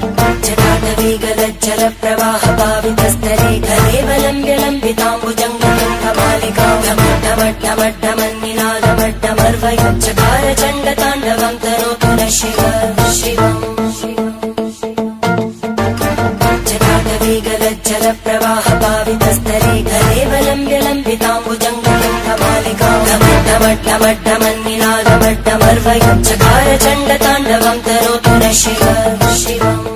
जटाटवीगलज्जल प्रवाह पावितस्तरे कलेवलम्ब्य लम्बिताम्बुजङ्गमालिका ढमड्ढमड्ढमन्निनादमड्ढमर्वयच्चकार चण्डताण्डवं तनोतु न शिव शिवम् जटाटवीगलज्जल प्रवाह पावितस्तरे कलेवलम्ब्य लम्बिताम्बुजङ्गमालिका ढमड्ढमड्ढमन्निनादमड्ढमर्वयच्चकार चण्डताण्डवं तनोतु न शिव शिवम्